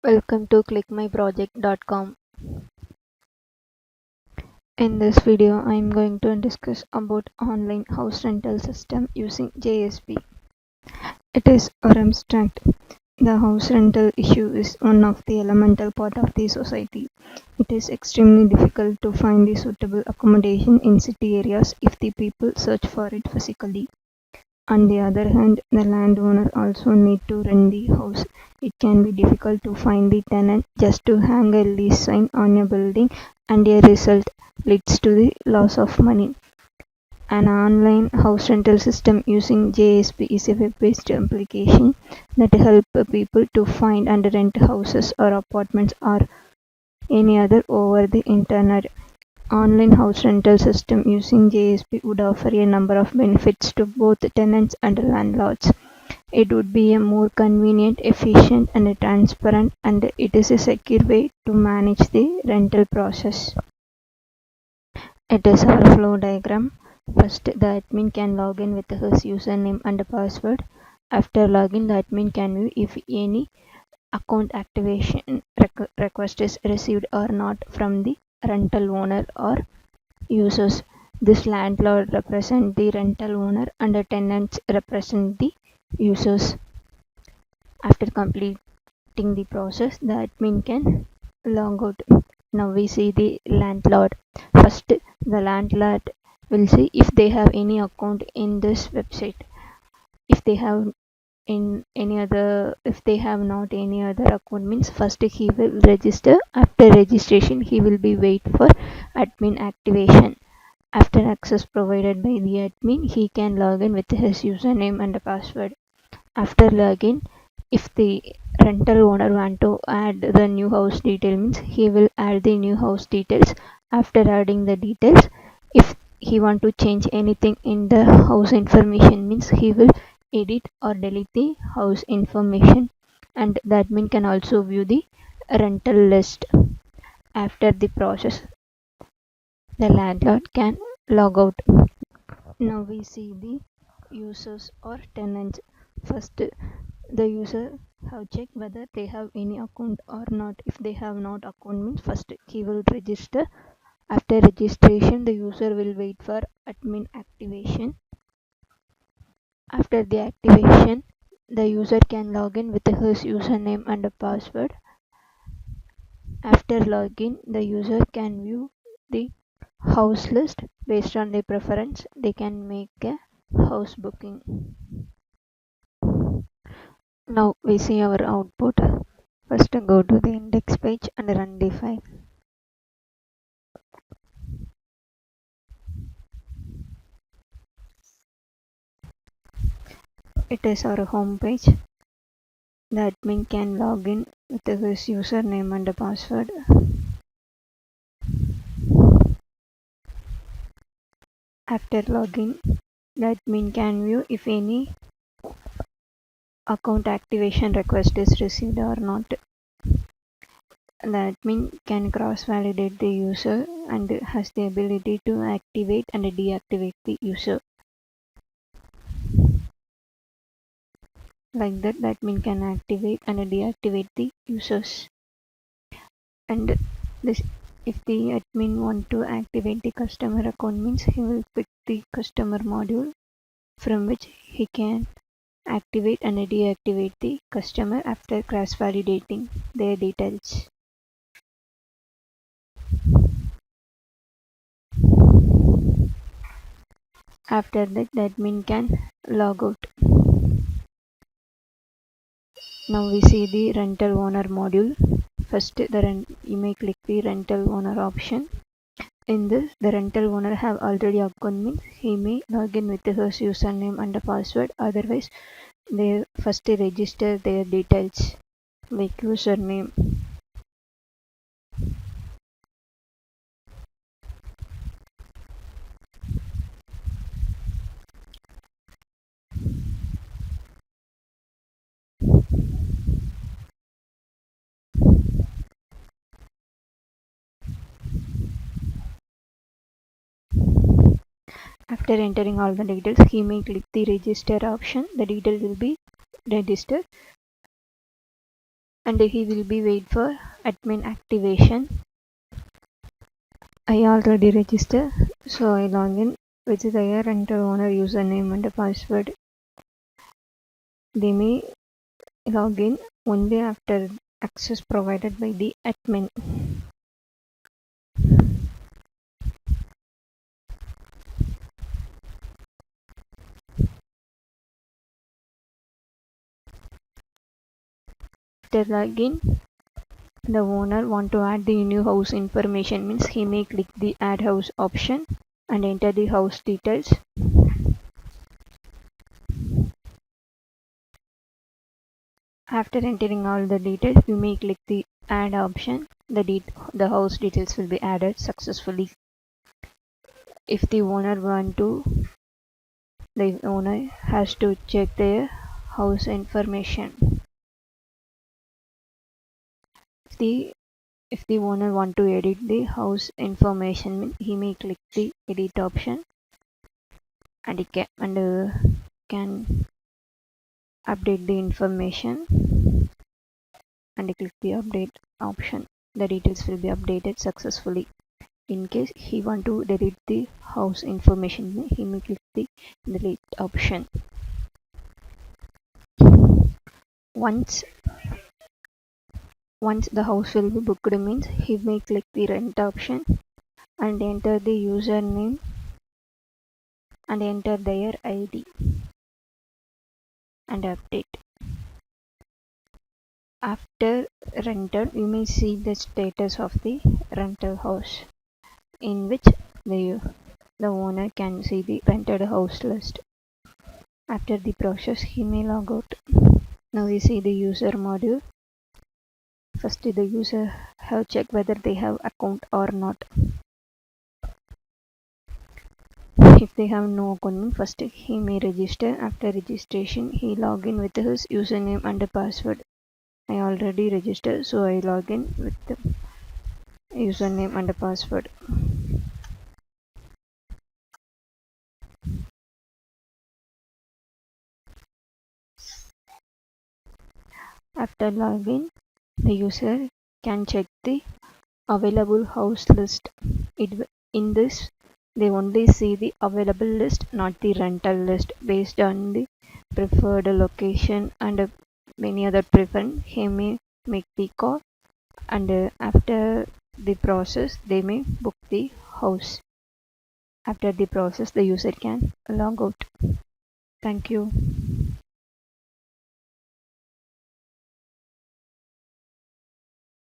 Welcome to ClickMyProject.com. In this video, I am going to discuss about online house rental system using JSP. It is or abstract. The house rental issue is one of the elemental part of the society. It is extremely difficult to find the suitable accommodation in city areas if the people search for it physically. On the other hand, the landowner also need to rent the house. It can be difficult to find the tenant just to hang a lease sign on a building, and a result leads to the loss of money. An online house rental system using JSP is a web-based application that helps people to find and rent houses or apartments or any other over the internet. Online house rental system using JSP would offer a number of benefits to both tenants and landlords. It would be a more convenient, efficient, and transparent, and it is a secure way to manage the rental process. It is our flow diagram. First, the admin can log in with his username and password. After login, the admin can view if any account activation request is received or not from the rental owner or users. This landlord represents the rental owner and the tenants represent the users. After completing the process, the admin can log out. Now we see the landlord. First, the landlord will see if they have any account in this website. If they have if they have not any other account, means first he will register. After registration, he will be wait for admin activation. After access provided by the admin, he can log in with his username and password. After login, if the rental owner want to add the new house detail, means he will add the new house details. After adding the details, if he want to change anything in the house information, means he will edit or delete the house information, and the admin can also view the rental list. After the process, the landlord can log out. Now we see the users or tenants. First, the user have checked whether they have any account or not. If they have not account, means first he will register. After registration, the user will wait for admin activation. After the activation, the user can log in with his username and a password. After login, the user can view the house list. Based on their preference, they can make a house booking. Now we see our output. First, go to the index page and run the file. It is our home page. The admin can log in with his username and password. After login, the admin can view if any account activation request is received or not. The admin can cross-validate the user and has the ability to activate and deactivate the user. Like that, the admin can activate and deactivate the users. And this, if the admin want to activate the customer account, means he will pick the customer module from which he can activate and deactivate the customer after cross-validating their details. After that, the admin can log out. Now we see the rental owner module. First, you may click the rental owner option. In this, the rental owner have already account, means he may log in with his username and password. Otherwise, they first register their details like username. After entering all the details, he may click the register option. The details will be registered, and he will be wait for admin activation. I already registered, so I log in with their enter owner username and password. They may log in only after access provided by the admin. After login, the owner want to add the new house information, means he may click the add house option and enter the house details. After entering all the details, you may click the add option. The house details will be added successfully. If the owner has to check their house information. If the owner want to edit the house information, he may click the edit option and he can update the information and click the update option. The details will be updated successfully. In case he want to delete the house information, he may click the delete option. Once the house will be booked, means he may click the rent option and enter the username and enter their ID and update. After rental, you may see the status of the rental house, in which the owner can see the rented house list. After the process, he may log out. Now we see the user module. First, the user have checked whether they have account or not. If they have no account, first he may register. After registration, he log in with his username and password. I already registered, so I log in with the username and password. After login, the user can check the available house list. In this, they only see the available list, not the rental list. Based on the preferred location and many other preference, he may make the call, and after the process, they may book the house. After the process, the user can log out. Thank you.